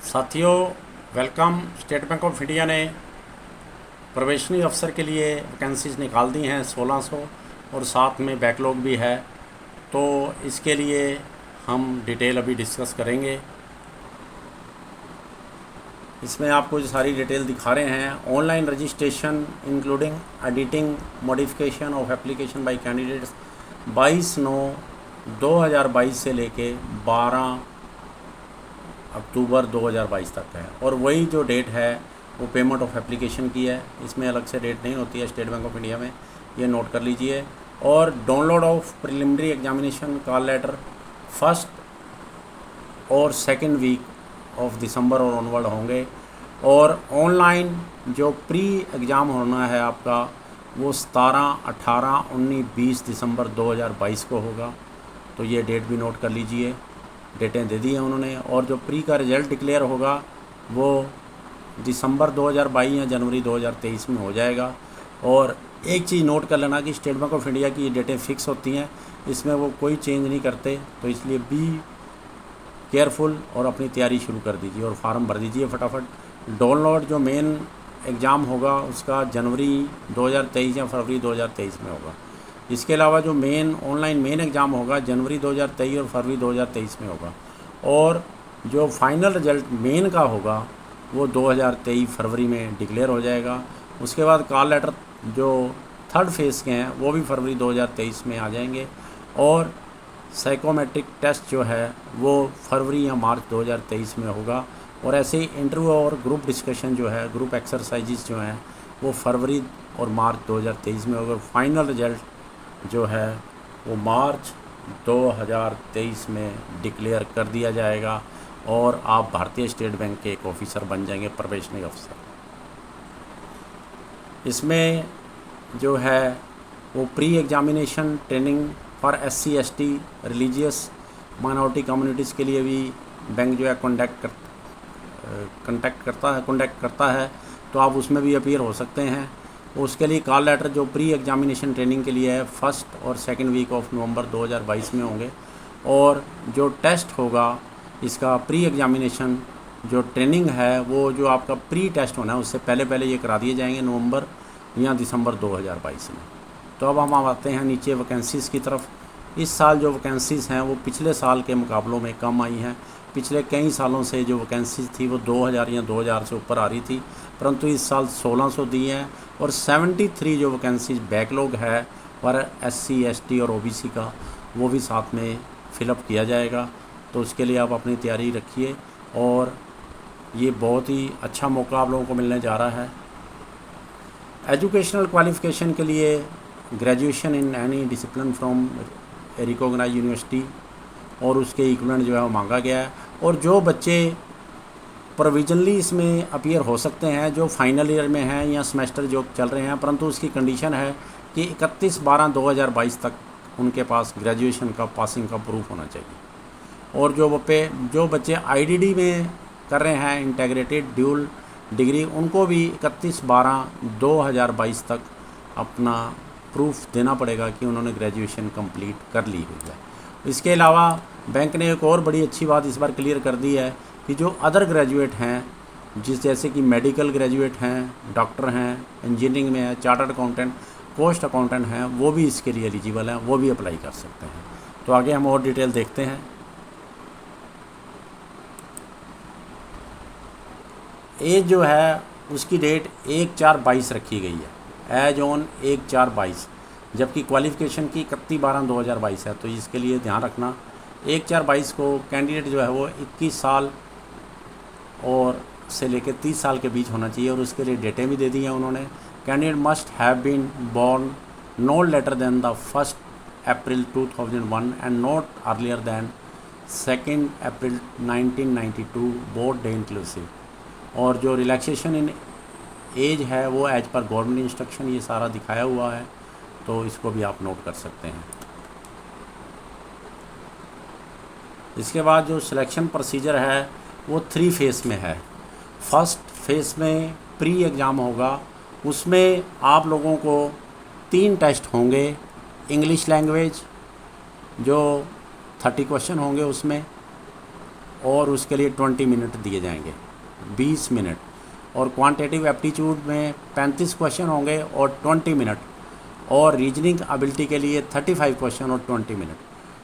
साथियों, welcome. State bank of India ने probationary अफसर के लिए वैकेंसीज निकाल दी हैं 1600 और साथ में बैकलॉग भी है। तो इसके लिए हम डिटेल अभी डिस्कस करेंगे। इसमें आपको जो सारी डिटेल दिखा रहे हैं, online registration including editing modification of application by candidates 22/9/2022 से लेके 12 अक्टूबर 2022 तक है। और वही जो डेट है वो पेमेंट ऑफ एप्लीकेशन की है। इसमें अलग से डेट नहीं होती है स्टेट बैंक ऑफ इंडिया में, ये नोट कर लीजिए। और download of preliminary examination call letter first और सेकंड वीक ऑफ दिसंबर और ऑनवर्ड होंगे। और ऑनलाइन जो प्री एग्ज़ाम होना है आपका वो 17, 18, 19, 20 दिसंबर 2022 को होगा। तो ये डेट भी नोट कर लीजिए, डेटें दे दी हैं उन्होंने। और जो प्री का रिज़ल्ट डिक्लेयर होगा वो दिसंबर 2022 या जनवरी 2023 में हो जाएगा। और एक चीज़ नोट कर लेना कि स्टेट बैंक ऑफ इंडिया की ये डेटें फ़िक्स होती हैं, इसमें वो कोई चेंज नहीं करते। तो इसलिए बी केयरफुल और अपनी तैयारी शुरू कर दीजिए और फॉर्म भर दीजिए फटाफट। डाउनलोड जो मेन एग्ज़ाम होगा उसका जनवरी 2023 या फरवरी 2023 में होगा। इसके अलावा जो ऑनलाइन मेन एग्ज़ाम होगा जनवरी 2023 और फरवरी 2023 में होगा। और जो फाइनल रिज़ल्ट मेन का होगा वो 2023 फरवरी में डिक्लेयर हो जाएगा। उसके बाद कॉल लेटर जो थर्ड फेज़ के हैं वो भी फरवरी 2023 में आ जाएंगे। और साइकोमेट्रिक टेस्ट जो है वो फरवरी या मार्च 2023 में होगा। और ऐसे ही इंटरव्यू और ग्रुप डिस्कशन जो है, ग्रुप एक्सरसाइजेस जो हैं वो फरवरी और मार्च 2023 में होगा। और फाइनल रिज़ल्ट जो है वो मार्च 2023 में डिक्लेयर कर दिया जाएगा और आप भारतीय स्टेट बैंक के एक ऑफिसर बन जाएंगे, प्रोबेशनरी अफसर। इसमें जो है वो pre examination training for SC ST religious minority communities के लिए भी बैंक जो है कॉन्टैक्ट करता है। तो आप उसमें भी अपीयर हो सकते हैं। उसके लिए कॉल लेटर जो प्री एग्जामिनेशन ट्रेनिंग के लिए है फर्स्ट और सेकंड वीक ऑफ नवंबर 2022 में होंगे। और जो टेस्ट होगा इसका प्री एग्जामिनेशन जो ट्रेनिंग है वो जो आपका प्री टेस्ट होना है उससे पहले ये करा दिए जाएंगे नवंबर या दिसंबर 2022 में। तो अब हम आते हैं नीचे वैकेंसीज़ की तरफ। इस साल जो वैकेंसीज़ हैं वो पिछले साल के मुकाबलों में कम आई हैं। पिछले कई सालों से जो वैकेंसीज़ थी वो 2000 या 2000 से ऊपर आ रही थी, परंतु इस साल 1600 दी हैं। और 73 जो वैकेंसीज बैकलॉग है पर SC ST और OBC का वो भी साथ में फिलअप किया जाएगा। तो उसके लिए आप अपनी तैयारी रखिए और ये बहुत ही अच्छा मौका आप लोगों को मिलने जा रहा है। एजुकेशनल क्वालिफ़िकेशन के लिए graduation in any discipline from recognise university और उसके इक्विवेलेंट जो है वो मांगा गया है। और जो बच्चे प्रोविजनली इसमें अपीयर हो सकते हैं जो फाइनल ईयर में हैं या सेमेस्टर जो चल रहे हैं, परंतु उसकी कंडीशन है कि 31/12/2022 तक उनके पास ग्रेजुएशन का पासिंग का प्रूफ होना चाहिए। और जो बच्चे IDD में कर रहे हैं इंटीग्रेटेड ड्यूल डिग्री, उनको भी 31/12/2022 तक अपना प्रूफ देना पड़ेगा कि उन्होंने ग्रेजुएशन कंप्लीट कर ली हुई है। इसके अलावा बैंक ने एक और बड़ी अच्छी बात इस बार क्लियर कर दी है कि जो अदर ग्रेजुएट हैं जैसे कि मेडिकल ग्रेजुएट हैं, डॉक्टर हैं, इंजीनियरिंग में है, चार्टर्ड अकाउंटेंट, पोस्ट अकाउंटेंट हैं, वो भी इसके लिए एलिजिबल हैं, वो भी अप्लाई कर सकते हैं। तो आगे हम और डिटेल देखते हैं। एज जो है उसकी डेट 1/4/22 रखी गई है, एज ऑन 1/4/22, जबकि क्वालिफ़िकेशन की 31/12/2022 है। तो इसके लिए ध्यान रखना 1/4/22 को कैंडिडेट जो है वो 21 साल और से लेकर 30 साल के बीच होना चाहिए। और उसके लिए डेटें भी दे दी हैं उन्होंने। Candidate must have been born no later than the 1 April 2001 and not earlier than 2 April 1992 both day inclusive. और जो रिलैक्सेशन इन एज है वो एज पर गवर्नमेंट इंस्ट्रक्शन ये सारा दिखाया हुआ है, तो इसको भी आप नोट कर सकते हैं। इसके बाद जो सिलेक्शन प्रोसीजर है वो 3 फेज़ में है। फर्स्ट फेज़ में प्री एग्ज़ाम होगा, उसमें आप लोगों को 3 टेस्ट होंगे। इंग्लिश लैंग्वेज जो 30 क्वेश्चन होंगे उसमें, और उसके लिए 20 मिनट दिए जाएंगे, 20 मिनट। और क्वांटिटेटिव एप्टीट्यूड में 35 क्वेश्चन होंगे और 20 मिनट। और रीजनिंग एबिलिटी के लिए 35 क्वेश्चन और 20 मिनट।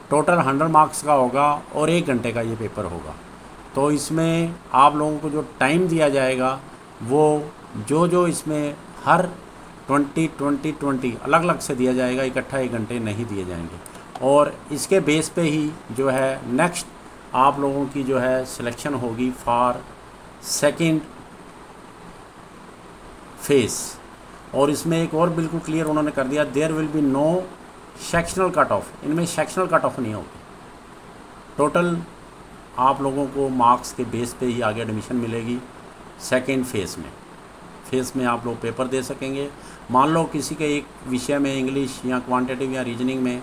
टोटल 100 मार्क्स का होगा और 1 घंटे का ये पेपर होगा। तो इसमें आप लोगों को जो टाइम दिया जाएगा वो जो इसमें हर 20 अलग अलग से दिया जाएगा, इकट्ठा 1 घंटे नहीं दिए जाएंगे। और इसके बेस पे ही जो है नेक्स्ट आप लोगों की जो है सिलेक्शन होगी फॉर सेकंड फेस। और इसमें एक और बिल्कुल क्लियर उन्होंने कर दिया, there will be no sectional cut off. इनमें सेक्शनल कट ऑफ नहीं होगी, टोटल आप लोगों को मार्क्स के बेस पे ही आगे एडमिशन मिलेगी सेकेंड फेस में आप लोग पेपर दे सकेंगे। मान लो किसी के एक विषय में इंग्लिश या क्वांटिटेटिव या रीजनिंग में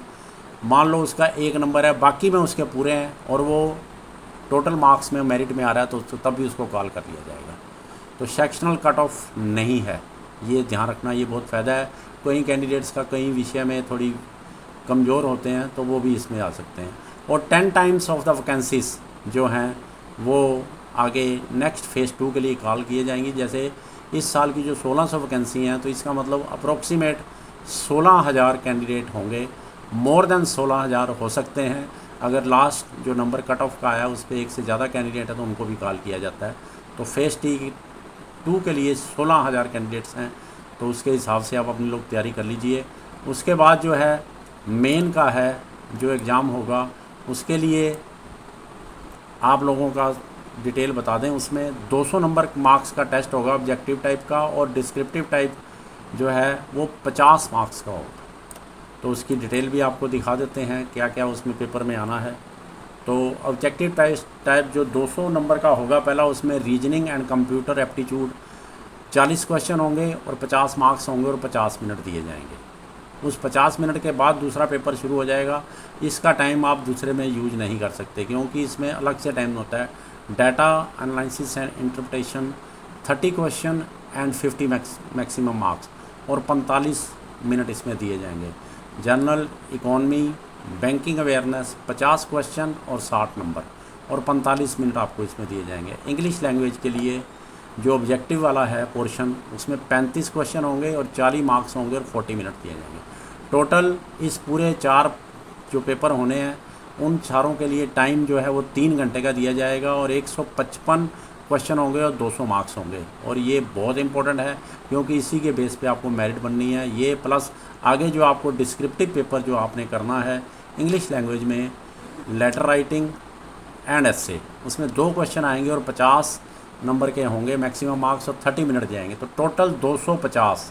मान लो उसका 1 नंबर है, बाकी में उसके पूरे हैं और वो टोटल मार्क्स में मेरिट में आ रहा है तो तब भी उसको कॉल कर लिया जाएगा। तो सेक्शनल कट ऑफ नहीं है, ये ध्यान रखना, ये बहुत फ़ायदा है। कई कैंडिडेट्स का कई विषय में थोड़ी कमज़ोर होते हैं तो वो भी इसमें आ सकते हैं। और 10 टाइम्स ऑफ द वैकेंसीज जो हैं वो आगे नेक्स्ट फेज़ 2 के लिए कॉल किए जाएंगी। जैसे इस साल की जो 1600 वैकेंसी हैं तो इसका मतलब अप्रोक्सीमेट 16,000 कैंडिडेट होंगे, मोर देन 16,000 हो सकते हैं। अगर लास्ट जो नंबर कट ऑफ का आया उस पर 1 से ज़्यादा कैंडिडेट है तो उनको भी कॉल किया जाता है। तो फेज़ 2 के लिए 16,000 कैंडिडेट्स हैं, तो उसके हिसाब से आप अपनी लोग तैयारी कर लीजिए। उसके बाद जो है मेन का है जो एग्ज़ाम होगा, उसके लिए आप लोगों का डिटेल बता दें। उसमें 200 नंबर मार्क्स का टेस्ट होगा ऑब्जेक्टिव टाइप का, और डिस्क्रिप्टिव टाइप जो है वो 50 मार्क्स का होगा। तो उसकी डिटेल भी आपको दिखा देते हैं क्या क्या उसमें पेपर में आना है। तो ऑब्जेक्टिव टाइप जो 200 नंबर का होगा पहला, उसमें reasoning and computer aptitude 40 question होंगे और 50 मार्क्स होंगे और 50 मिनट दिए जाएंगे। उस 50 मिनट के बाद दूसरा पेपर शुरू हो जाएगा। इसका टाइम आप दूसरे में यूज नहीं कर सकते क्योंकि इसमें अलग से टाइम होता है। Data analysis and interpretation 30 question and 50 maximum marks और 45 मिनट इसमें दिए जाएंगे। General economy banking awareness 50 question और 60 नंबर और 45 मिनट आपको इसमें दिए जाएंगे। इंग्लिश लैंग्वेज के लिए जो ऑब्जेक्टिव वाला है पोर्शन, उसमें 35 क्वेश्चन होंगे और 40 मार्क्स होंगे और 40 मिनट दिए जाएंगे। टोटल इस पूरे 4 जो पेपर होने हैं उन चारों के लिए टाइम जो है वो 3 घंटे का दिया जाएगा और 155 क्वेश्चन होंगे और 200 मार्क्स होंगे। और ये बहुत इंपॉर्टेंट है क्योंकि इसी के बेस पे आपको मेरिट बननी है। ये प्लस आगे जो आपको डिस्क्रिप्टिव पेपर जो आपने करना है इंग्लिश लैंग्वेज में, लेटर राइटिंग एंड एस्से, उसमें 2 क्वेश्चन आएंगे और 50 नंबर के होंगे मैक्सिमम मार्क्स और 30 मिनट जाएंगे। तो टोटल 250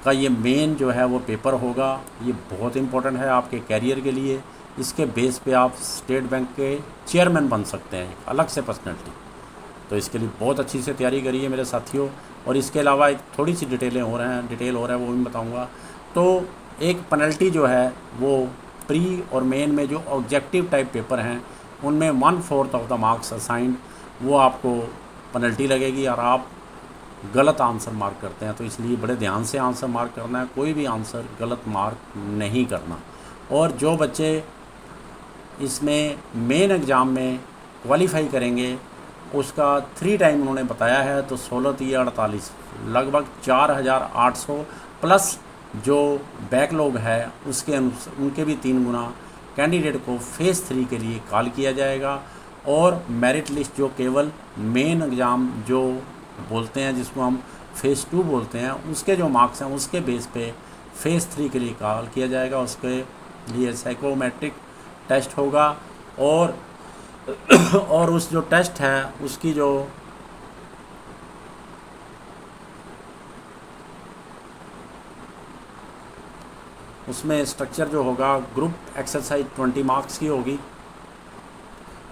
का ये मेन जो है वो पेपर होगा। ये बहुत इंपॉर्टेंट है आपके कैरियर के लिए। इसके बेस पे आप स्टेट बैंक के चेयरमैन बन सकते हैं, अलग से पर्सनैलिटी। तो इसके लिए बहुत अच्छी से तैयारी करिए मेरे साथियों। और इसके अलावा एक थोड़ी सी डिटेल हो रहा है वो भी बताऊंगा। तो एक पेनल्टी जो है वो प्री और मेन में जो ऑब्जेक्टिव टाइप पेपर हैं उनमें 1/4 ऑफ द मार्क्स असाइंड, वो आपको पेनल्टी लगेगी और आप गलत आंसर मार्क करते हैं तो इसलिए बड़े ध्यान से आंसर मार्क करना है, कोई भी आंसर गलत मार्क नहीं करना। और जो बच्चे इसमें मेन एग्ज़ाम में क्वालिफाई करेंगे उसका 3 टाइम उन्होंने बताया है, तो 16 3 48 लगभग 4,800 प्लस जो बैकलॉग है उसके उनके भी 3 गुना कैंडिडेट को फेज़ 3 के लिए कॉल किया जाएगा। और मेरिट लिस्ट जो केवल मेन एग्ज़ाम जो बोलते हैं जिसको हम फेज़ 2 बोलते हैं उसके जो मार्क्स हैं उसके बेस पे फेज़ 3 के लिए कॉल किया जाएगा। उसके लिए साइकोमेट्रिक टेस्ट होगा और उस जो टेस्ट है उसकी जो उसमें स्ट्रक्चर जो होगा, ग्रुप एक्सरसाइज 20 मार्क्स की होगी,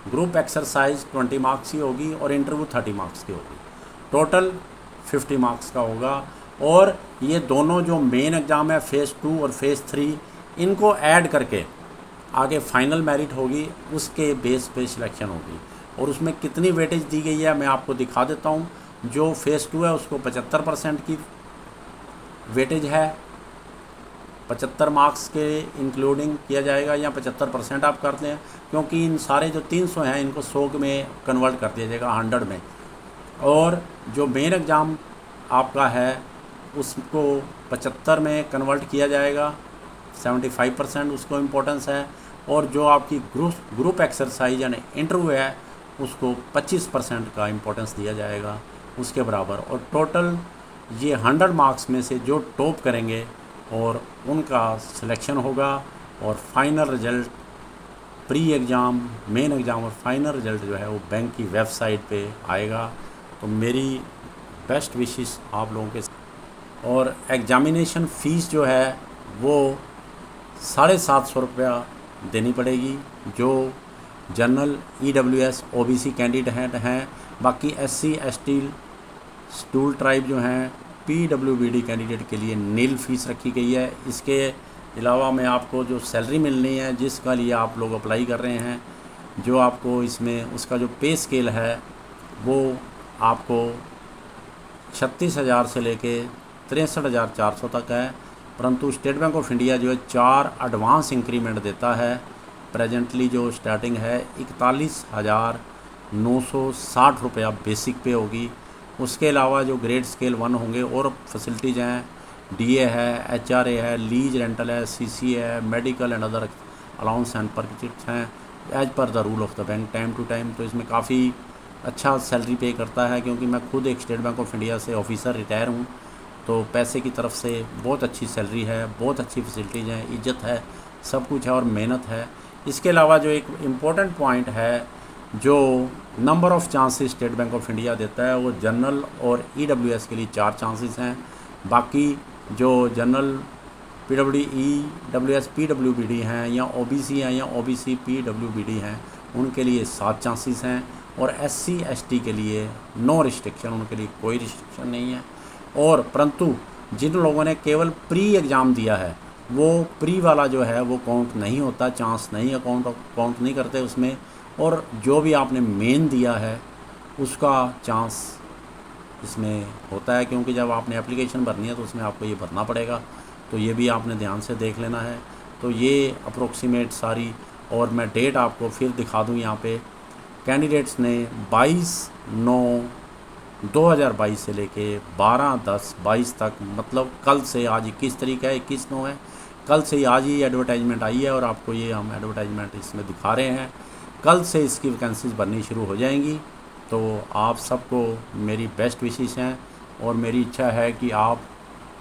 ग्रुप एक्सरसाइज 20 मार्क्स की होगी और इंटरव्यू 30 मार्क्स की होगी। टोटल 50 मार्क्स का होगा। और ये दोनों जो मेन एग्ज़ाम है फेज़ 2 और फेज़ 3, इनको ऐड करके आगे फाइनल मेरिट होगी, उसके बेस पे सिलेक्शन होगी। और उसमें कितनी वेटेज दी गई है मैं आपको दिखा देता हूँ। जो फेज़ 2 है उसको 75% की वेटेज है, 75 मार्क्स के इंक्लूडिंग किया जाएगा या 75% आप करते हैं, क्योंकि इन सारे जो 300 हैं इनको 100 में कन्वर्ट कर दिया जाएगा 100 में। और जो मेन एग्ज़ाम आपका है उसको 75 में कन्वर्ट किया जाएगा, 75% उसको इम्पोर्टेंस है। और जो आपकी ग्रुप एक्सरसाइज यानी इंटरव्यू है उसको 25% का इम्पोर्टेंस दिया जाएगा उसके बराबर। और टोटल ये 100 मार्क्स में से जो टॉप करेंगे और उनका सिलेक्शन होगा। और final result pre exam, main exam और फाइनल रिज़ल्ट जो है वो बैंक की वेबसाइट पे आएगा। तो मेरी बेस्ट विशेस आप लोगों के। और एग्ज़ामिनेशन फ़ीस जो है वो 750 रुपया देनी पड़ेगी जो जनरल EWS OBC कैंडिडेट हैं। बाकी SC ST स्टूल ट्राइब जो हैं PWBD कैंडिडेट के लिए नील फीस रखी गई है। इसके अलावा मैं आपको जो सैलरी मिलनी है जिसका लिए आप लोग अप्लाई कर रहे हैं, जो आपको इसमें उसका जो पे स्केल है वो आपको 36,000 से लेके 63,400 तक है। परंतु स्टेट बैंक ऑफ इंडिया जो है 4 एडवांस इंक्रीमेंट देता है। प्रेजेंटली जो स्टार्टिंग है 41,960 रुपया बेसिक पे होगी। उसके अलावा जो ग्रेड स्केल 1 होंगे और फैसिलिटीज़ हैं, DA है, HRA है, लीज रेंटल है, CC है, medical and other allowance and purchase हैं as per the rule of the bank time to time. तो इसमें काफ़ी अच्छा सैलरी पे करता है, क्योंकि मैं खुद एक स्टेट बैंक ऑफ इंडिया से ऑफिसर रिटायर हूँ। तो पैसे की तरफ से बहुत अच्छी सैलरी है, बहुत अच्छी फैसिलिटीज़ हैं, इज्जत है, सब कुछ है और मेहनत है। इसके अलावा जो एक इम्पोर्टेंट पॉइंट है, जो number of chances state bank of India देता है वो जनरल और EWS के लिए 4 चांसेस हैं। बाकी जो जनरल EWS PWBD हैं या OBC हैं या OBC PWBD हैं उनके लिए 7 चांसेस हैं। और SC ST के लिए नो रिस्ट्रिक्शन, उनके लिए कोई रिस्ट्रिक्शन नहीं है। और परंतु जिन लोगों ने केवल प्री एग्ज़ाम दिया है वो प्री वाला जो है वो काउंट नहीं होता, चांस नहीं है, काउंट नहीं करते उसमें। और जो भी आपने मेन दिया है उसका चांस इसमें होता है, क्योंकि जब आपने एप्लीकेशन भरनी है तो उसमें आपको ये भरना पड़ेगा। तो ये भी आपने ध्यान से देख लेना है। तो ये अप्रोक्सीमेट सारी, और मैं डेट आपको फिर दिखा दूँ यहाँ पे। कैंडिडेट्स ने 22/9/2022 से लेके 12/10/22 तक, मतलब कल से, आज 21 तारीख है, 21/9 है, कल से ही आज ही एडवर्टाइजमेंट आई है और आपको ये हम एडवर्टाइजमेंट इसमें दिखा रहे हैं। कल से इसकी वैकेंसीज भरनी शुरू हो जाएंगी। तो आप सबको मेरी बेस्ट विशेस हैं और मेरी इच्छा है कि आप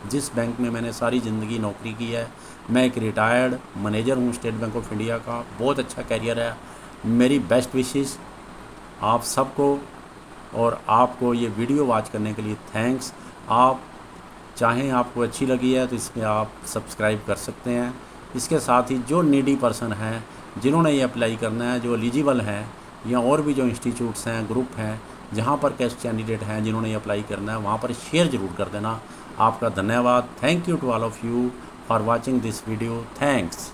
जिस बैंक में मैंने सारी ज़िंदगी नौकरी की है, मैं एक रिटायर्ड मैनेजर हूँ स्टेट बैंक ऑफ इंडिया का, बहुत अच्छा कैरियर है। मेरी बेस्ट विशेस आप सबको। और आपको ये वीडियो वॉच करने के लिए थैंक्स। आप चाहें आपको अच्छी लगी है तो इसमें आप सब्सक्राइब कर सकते हैं। इसके साथ ही जो नीडी पर्सन हैं जिन्होंने ये अप्लाई करना है, जो एलिजिबल हैं, या और भी जो इंस्टीट्यूट्स हैं, ग्रुप हैं जहाँ पर कैस्ट कैंडिडेट हैं जिन्होंने ये अप्लाई करना है, वहाँ पर शेयर ज़रूर कर देना। आपका धन्यवाद। Thank you to all of you for watching this video. Thanks.